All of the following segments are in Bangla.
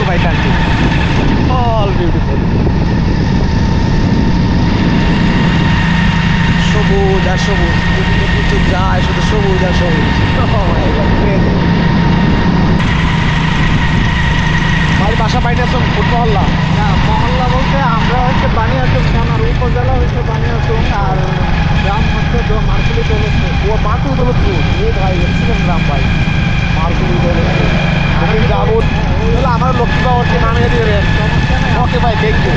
my country. All beautiful. সবুজ আর সবুজ, কিছু যায় শুধু সবুজ আর সবুজ। বাড়ির বাসা পাইনি তো মহল্লা না, মহল্লা বলতে আমরা হচ্ছে বানিয়াচং থানার উপজেলা হচ্ছে বানিয়াচং, আর গ্রাম হচ্ছে মার্কুলি দৌলতপুর। ও মার্কুলি দৌলতপুর, এ ভাই এক্সিলেন্ট গ্রাম ভাই, মার্কুলি দৌলতপুর। আমি যাবো, তাহলে আমার লক্ষ্মী বাবরকে নামিয়ে দিয়ে দেন। ওকে ভাই, দেখবো।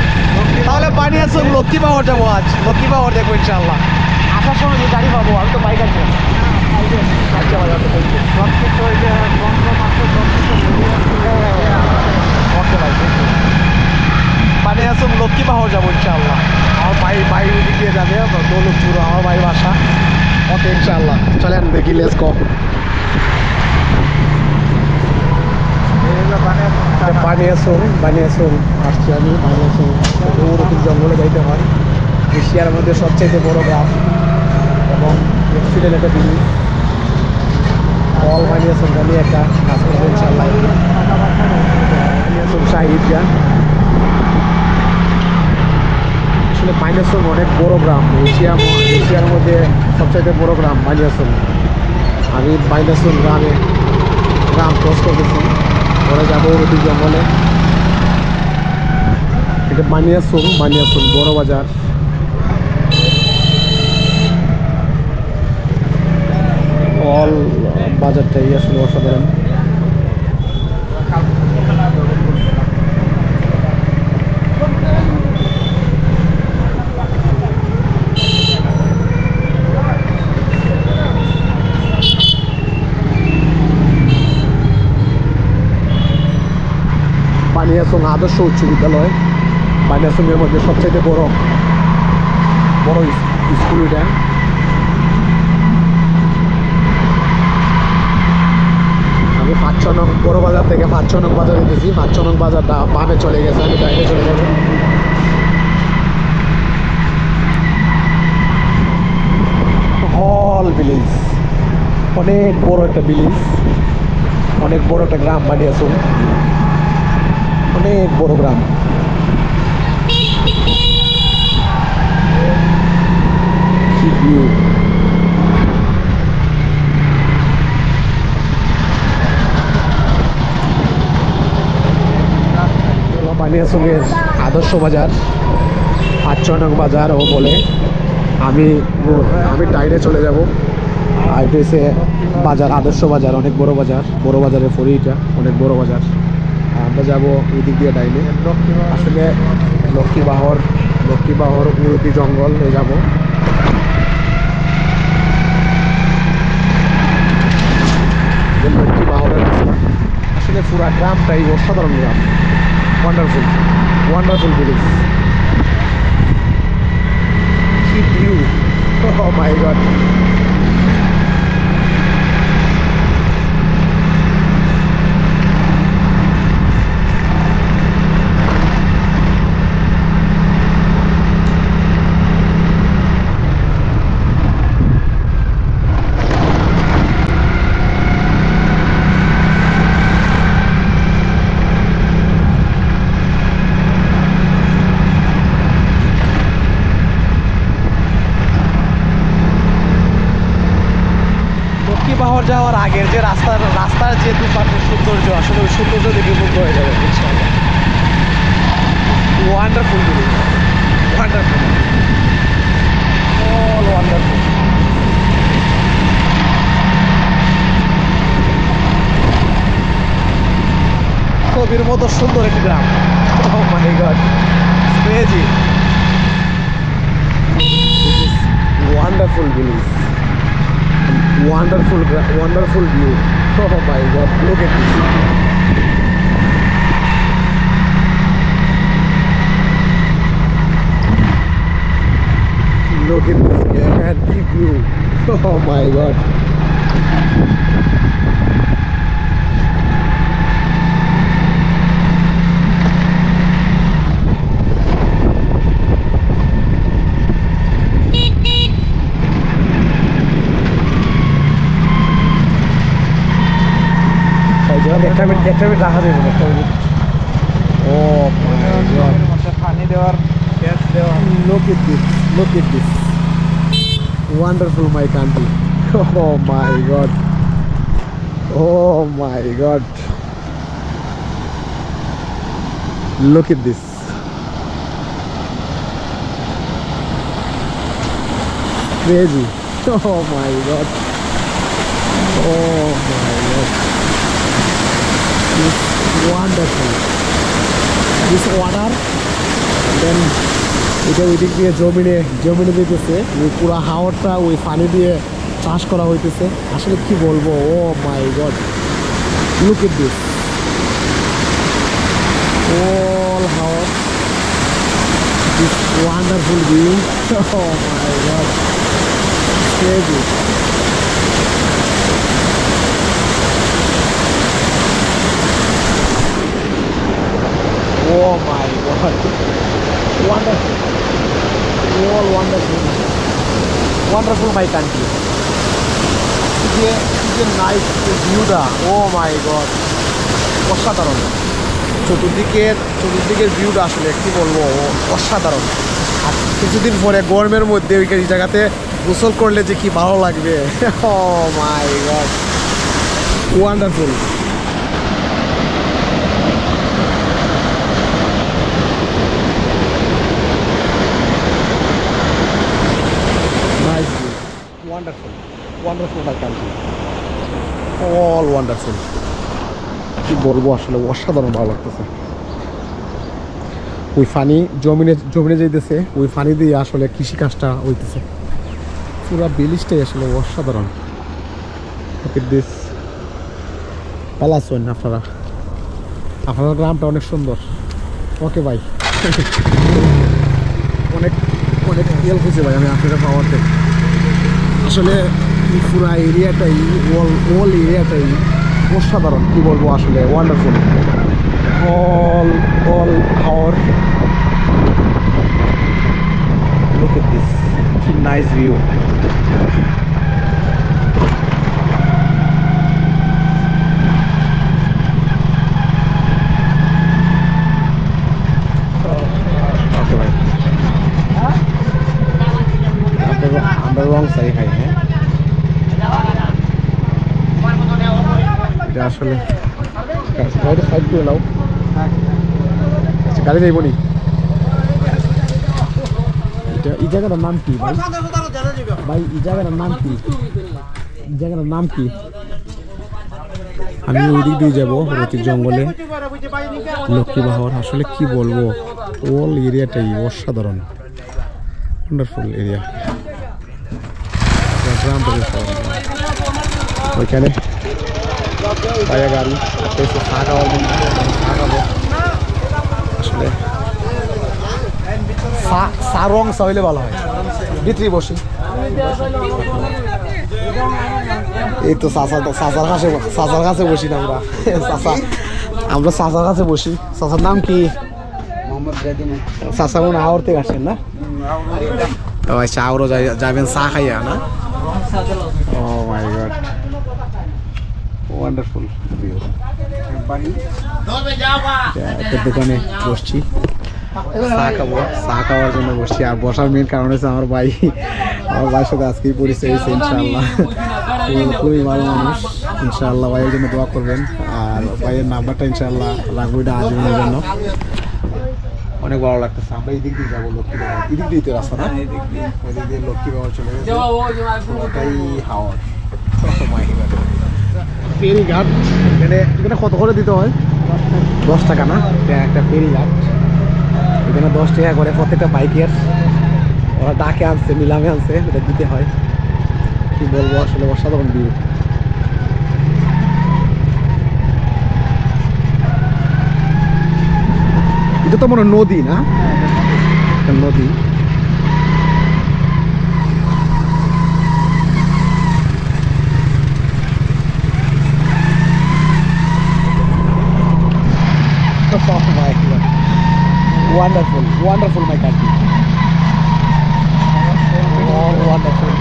তাহলে বানিয়াচং লক্ষ্মী বাবর যাবো আজ, লক্ষ্মী বাবর দেখবো ইনশাল্লাহ। আসার সময় যে গাড়ি পাবো, আমি তো বাইক আছে। আচ্ছা ভাই, আমি দেখবো। সব কিছু ওই যে বন্ধ মাত্র সব কিছু ওকে ভাই, দেখবো। বানিয়াচং লক্ষ্মী বাবর যাবো ইনশাল্লাহ। আমার ভাই ওদিক দিয়ে যাবে, দৌলতপুর আমার ভাই বাসা। ওকে ইনশাল্লাহ, চলেন দেখি, লেটস গো। বানিয়াচং আসছি আমি। বানিয়াচং ওরকম জঙ্গলে যাইতে হয়। এশিয়ার মধ্যে সবচাইতে বড় গ্রাম এবং এক্সিডেন্ট একটা জিনিস। অল বানিয়াচং নিয়ে একটা কাজ করবো ইনশাল্লাহ। বানিয়াচং শাহিদ গান। আসলে বানিয়াচং অনেক বড় গ্রাম, এশিয়ার মধ্যে সবচাইতে বড় গ্রাম বানিয়াচং। আমি বানিয়াচং গ্রাম ক্রস করতেছি, পরে যাবো ওরকম জঙ্গলে। এটা বানিয়াচং বড় বাজার। অল বাজারটাই আসলে অসাধারণ। বানিয়াচং আদর্শ উচ্চ বিদ্যালয়, বানিয়াচংয়ের মধ্যে সবচাইতে বড় স্কুল এটা। আমি ৫ নং বড় বাজার থেকে ৫ নং বাজার যেতেছি। ৫ নং বাজারটা বামে চলে গেছে, আমি ডাইনে চলে যাবো। হল ভিলেজ, অনেক বড় একটা ভিলেজ, অনেক বড় একটা গ্রাম বানিয়াচং, অনেক বড় গ্রাম। কি ভিউ! বানিয়াচংয়ের আদর্শ বাজার, ৫ নং বাজার ও বলে। আমি ডাইরে চলে যাব। আর এসে বাজার, আদর্শ বাজার, অনেক বড় বাজারের পরে এটা অনেক বড় বাজার। আমরা যাবো এই দিক দিয়ে ডাইনে। আসলে লক্ষ্মী বাহর উড়তি জঙ্গল যাব। লক্ষ্মী বাহরের রাস্তা। আসলে পুরা গ্রামটাই অসাধারণ গ্রাম, ওয়ান্ডারফুল ভিলেজ। কি ভিউ! Oh my god! বাহর যাওয়ার আগের যে রাস্তার যে দুপাশের সৌন্দর্য, আসলে ওই সৌন্দর্য দেখে মুগ্ধ হয়ে যাবে ইনশাআল্লাহ। Wonderful village, wonderful, all wonderful. ছবির মতো সুন্দর একটি গ্রাম। Oh my God, it's crazy. This is wonderful village. Wonderful view. Oh my God, look at this. Look at this gigantic view. Oh my God. একটা মিনিট রাখা দেবেন, একটা মিনিট। Oh my god. মধ্যে পানি দেওয়ার গ্যাস দেওয়া Look at this. Look at this. Wonderful, my country. Oh my god. Oh my god. Look at this. Crazy. Oh my god. Oh my god. It's wonderful. This water, and then এটা ওই দিক দিয়ে জমিনে দিতেছে ওই পুরো হাওরটা ওই পানি দিয়ে চাষ করা হইতেছে আসলে কি বলবো oh my god look at this all হাওর this wonderful view oh my god crazy oh my god wonderful all wonderful my country যে নাইস ভিউটা ও মাই গড অসাধারণ চতুর্দিকের ভিউটা আসলে কি বলবো অসাধারণ আর কিছুদিন পরে গরমের মধ্যে ওই জায়গাতে গোসল করলে যে কি ভালো লাগবে oh my god wonderful wonderful my country all wonderful কি বলবো আসলে অসাধারণ ভালো লাগতেছে ওই পানি জমিনে যাইতেছে ওই পানি দিয়ে আসলে কৃষি কাজটা হইতেছে পুরো বিলিশটাই আসলে অসাধারণ look at this ভালো আছেন আপনারা গ্রামটা অনেক সুন্দর ওকে ভাই অনেক হেল্প হয়েছে ভাই আমি আপনাদের পাওয়াতে আসলে পুরো এরিয়াটাই অল এরিয়াটাই অসাধারণ কি বলবো আসলে wonderful all Haor look at this কি নাইস ভিউ আমরা রং সাই খাই হ্যাঁ এটা আসলে গাড়ি সাইড করে নাও আচ্ছা গাড়ি যাইব নি এই জায়গাটার নাম কি ভাই এই জায়গাটার নাম কি আমি ওই দিক দিয়ে যাবো রতির জঙ্গলে লক্ষ্মীবাহর আসলে কি বলবো অল এরিয়াটাই অসাধারণ ওয়ান্ডারফুল এরিয়া ওইখানে পায়া গাড়ি এসে আসলে রং হইলে ভালো হয় ভিতরে বসি এই তো চাচার কাছে বসি না আমরা চাচার কাছে বসি চাচার নাম কি চাচা মনে আওয়ার থেকে আসেন না আচ্ছা আরও যাবেন চা খাইয়া না oh my god wonderful view দোকানে বসছি চা খাওয়ার জন্য বসছি আর বসার মেন কারণ হচ্ছে আমার ভাইয়ের সাথে আজকেই পরিচয় হয়েছে ইনশাআল্লাহ খুবই ভালো মানুষ ইনশাআল্লাহ ভাইয়ের জন্য দোয়া করবেন আর ভাইয়ের নাম্বারটা ইনশাআল্লাহ রাখবো এটা আজীবনের জন্য অনেক ভালো লাগতেছে আমরা এই দিক দিয়ে যাবো লক্ষ্মীবাবর এদিক দিয়ে তো রাস্তা না ওই দিক দিয়ে লক্ষ্মীবাবর চলে গেছে ওটাই হাওয়ার ফেরি ঘাট এখানে কত করে দিতে হয় 10 টাকা না একটা ফেরি ঘাট এখানে 10 টাকা করে প্রত্যেকটা বাইকের ওরা ডাকে আনছে নিলামে আনছে এটা দিতে হয় কি বলবো আসলে অসাধারণ ভিউ এটা তো মনে নদী না নদী wonderful my country wonderful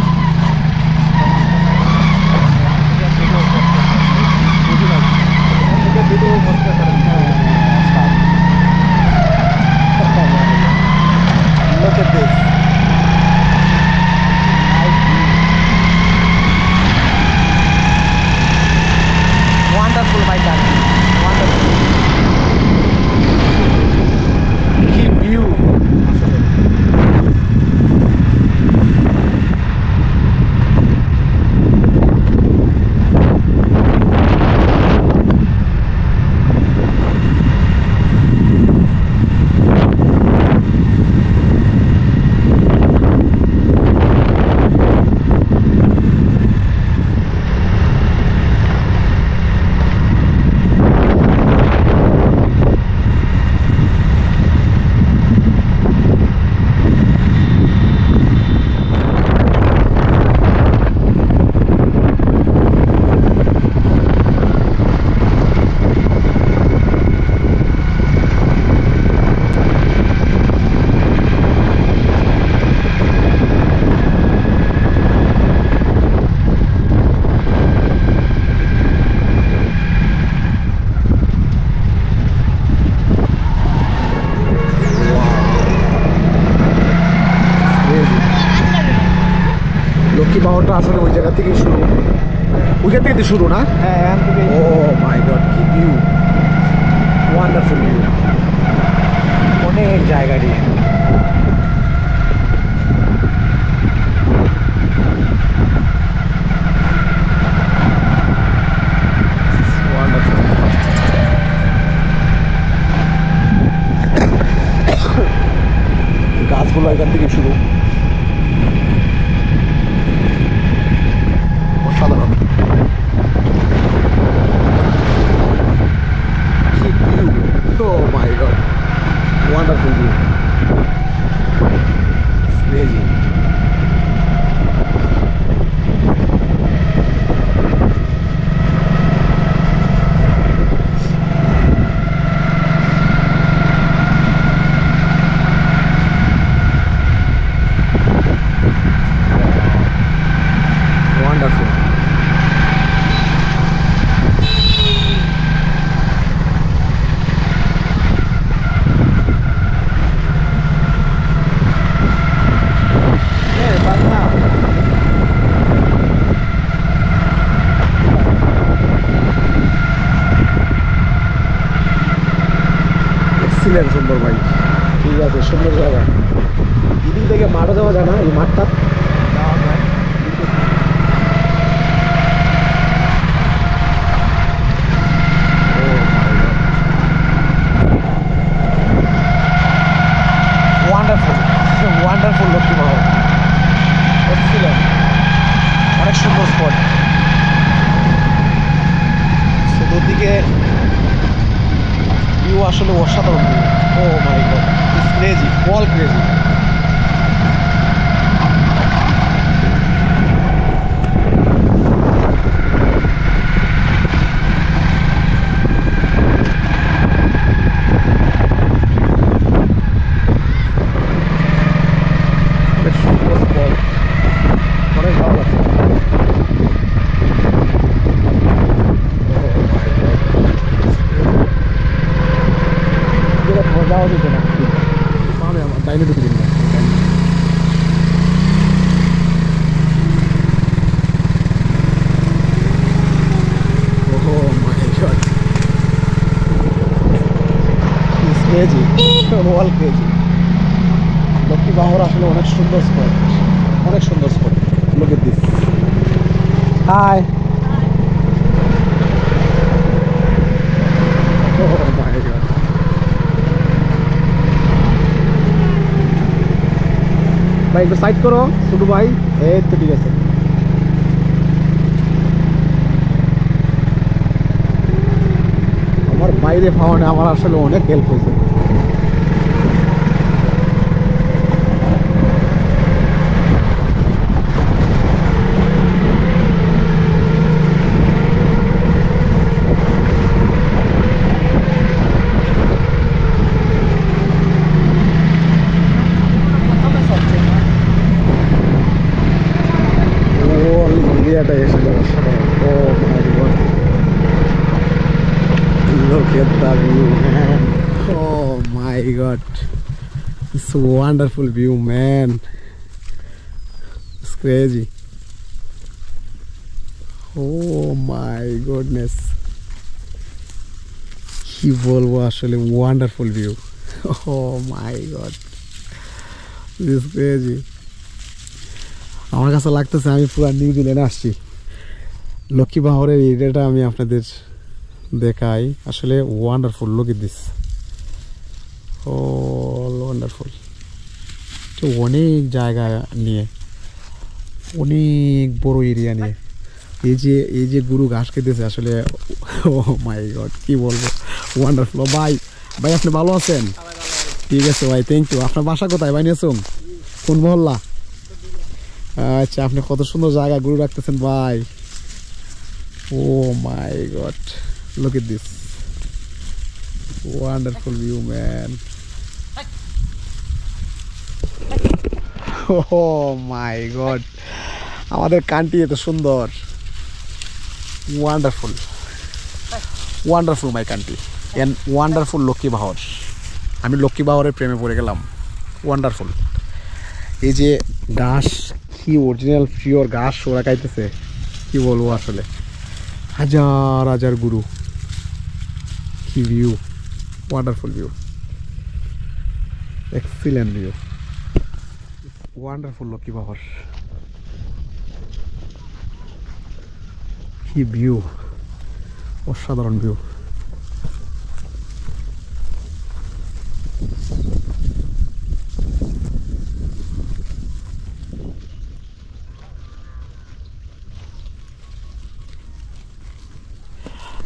দিয়ে শুরু না? হ্যাঁ এখান থেকে ও মাই গড, কি ভিউ, ওয়ান্ডারফুল ভিউ, অনেক জায়গা নিয়ে। গাছগুলো এখান থেকে শুরু, অসাধারণ। কি view, oh my god, wonderful view, crazy. Wonderful. Excellent, সুন্দর ভাই, ঠিক আছে, সুন্দর জায়গা। এদিক থেকে মাঠে যাওয়া যায় না, এই মাঠটা ওয়ান্ডারফুল লক্ষ্মী পাহাড়, এক্সিলেন্ট, অনেক সুন্দর স্পট। চতুর্দিকে ভিউ আসলে অসাধারণ view. Oh my God, it's crazy, all crazy. অনেক ভালো লাগছে। যাওয়া যেত না, পাবে আমার ডাইনে ঢুকে দিন। Crazy, all crazy. লক্ষ্মী পাহাড় আসলে অনেক সুন্দর স্পট, অনেক সুন্দর spot. Look at this. Hi. ভাই একটু সাইড করো ছোটু ভাই, এই তো ঠিক আছে। আমার বাইরে পাওয়ানে আমার আসলে অনেক হেল্প হয়েছে। এরিয়াটা এসে যাবে। ও my god, look at the view, man. Oh my god, it's a wonderful view, man. It's crazy. Oh my goodness, কি বলবো আসলে, wonderful view. Oh my god, this is crazy. আমার কাছে লাগতেছে আমি পুরো নিউজিল্যান্ডে আসছি। লক্ষ্মী পাহাড়ের এরিয়াটা আমি আপনাদের দেখাই, আসলে wonderful. Look at this, all wonderful. তো অনেক জায়গা নিয়ে, অনেক বড় এরিয়া নিয়ে, এই যে গরু ঘাস খেতেছে আসলে। ও মাই গড, কি বলবো, ওয়ান্ডারফুল। ভাই আপনি ভালো আছেন? ঠিক আছে ভাই, থ্যাংক ইউ। আপনার বাসা কোথায় ভাই? নিয়েছুন কোন মহল্লা? আচ্ছা, আপনি কত সুন্দর জায়গা গরু রাখতেছেন ভাই। ও my god, look at this wonderful view, man. Oh my god, আমাদের কান্ট্রি এত সুন্দর, wonderful, wonderful my country and wonderful Lakshmi পাহাড়। আমি লক্ষ্মী পাহাড়ের প্রেমে পড়ে গেলাম, ওয়ান্ডারফুল। এই যে ঘাস, কি অরিজিনাল পিওর ঘাস ওরা খাইতেছে, কি বলবো আসলে। হাজার হাজার গুরু। কি view, wonderful view, excellent view, wonderful Lakshmi Pahar. কি ভিউ, অসাধারণ view.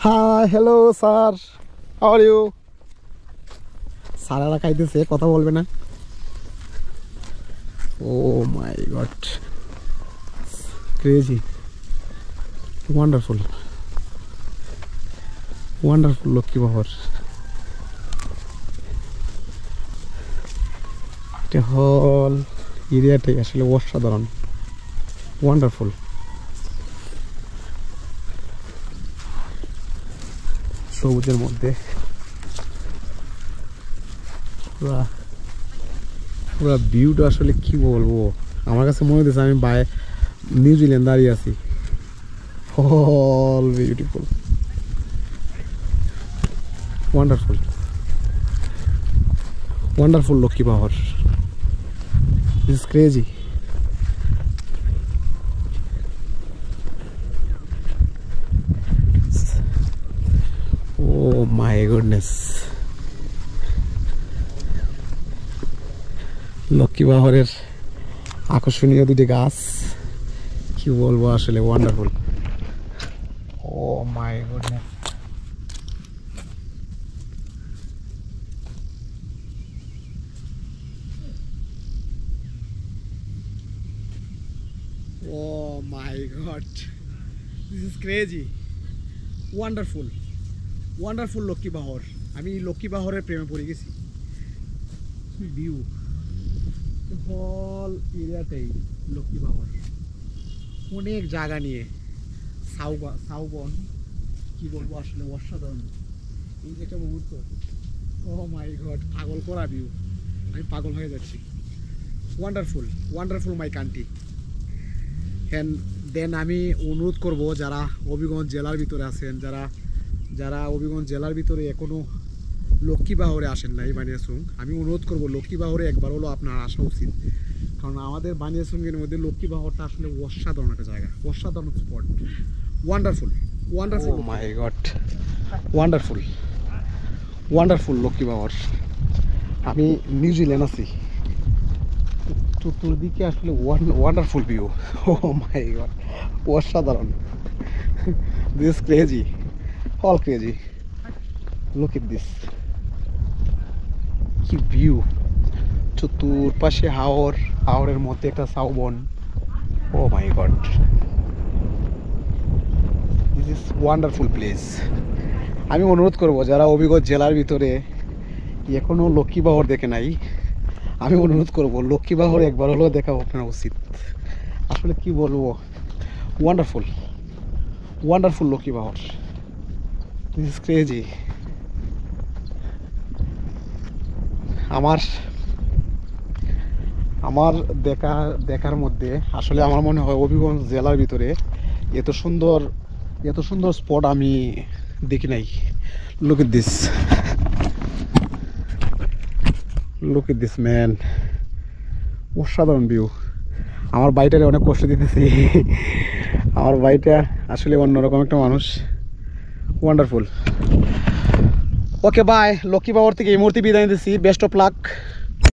Hi, hello sir, how are you? স্যারেরা খাইতেছে, কথা বলবে না? Oh my god, crazy, wonderful, wonderful Lakshmi Pahar. এটা হল এরিয়াটাই আসলে অসাধারণ, ওয়ান্ডারফুল। সবুজের মধ্যে পুরা পুরা ভিউটা আসলে কি বলবো, আমার কাছে মনে হচ্ছে আমি নিউজিল্যান্ড দাঁড়িয়ে আছি। All beautiful, wonderful, wonderful Lakshmi Pahar. This is crazy. Oh my goodness, Lakshmi পাহাড়ের আকর্ষণীয় দুটি গাছ, কি বলবো আসলে wonderful. Oh my goodness, oh my god, this is crazy, wonderful, wonderful Lakshmi পাহাড়। আমি লক্ষ্মী পাহাড়ের প্রেমে পড়ে গেছি। কি ভিউ, হল এরিয়াটাই লক্ষ্মী পাহাড়, অনেক জায়গা নিয়ে সাউবন, কি বলবো আসলে অসাধারণ। এই যে একটা মুহূর্ত, ও মাই গড, পাগল করা ভিউ, আমি পাগল হয়ে যাচ্ছি। Wonderful, wonderful my country. And then আমি অনুরোধ করব যারা হবিগঞ্জ জেলার ভিতরে আছেন, যারা হবিগঞ্জ জেলার ভিতরে এখনও লক্ষ্মী পাহাড়ে আসেন নাই বানিয়াচং, আমি অনুরোধ করব লক্ষ্মী পাহাড়ে একবার হলো আপনার আসা উচিত। কারণ আমাদের বানিয়াচংয়ের মধ্যে লক্ষ্মী পাহাড়টা আসলে অসাধারণ একটা জায়গা, অসাধারণ spot, wonderful, wonderful, my god, wonderful, wonderful Lakshmi পাহাড়। আমি নিউজিল্যান্ড আছি, চতুর্দিকে আসলে wonderful view. Oh my god, অসাধারণ। This is crazy, all crazy, look at this, কি ভিউ, চতুর্পাশে হাওরের মধ্যে একটা সাউবন। Oh my god, this is wonderful place. আমি অনুরোধ করব যারা হবিগঞ্জ জেলার ভিতরে এখনো লক্ষ্মী পাহাড় দেখে নাই, আমি অনুরোধ করব লক্ষ্মী পাহাড় একবার হলেও দেখা আপনার উচিত। আসলে কি বলবো, wonderful, wonderful Lakshmi Pahar. This is crazy. আমার দেখার মধ্যে আসলে আমার মনে হয় হবিগঞ্জ জেলার ভিতরে এত সুন্দর স্পট আমি দেখি নাই। Look at this, look at this man, অসাধারণ ভিউ। আমার বাইটারে অনেক কষ্ট দিতেছি, আমার বাইটা আসলে অন্যরকম একটা মানুষ, ওয়ান্ডারফুল। ওকে বাই, লক্ষ্মী পাহাড় থেকে এই মুহূর্তে বিদায় নিতেছি, বেস্ট অফ লাক।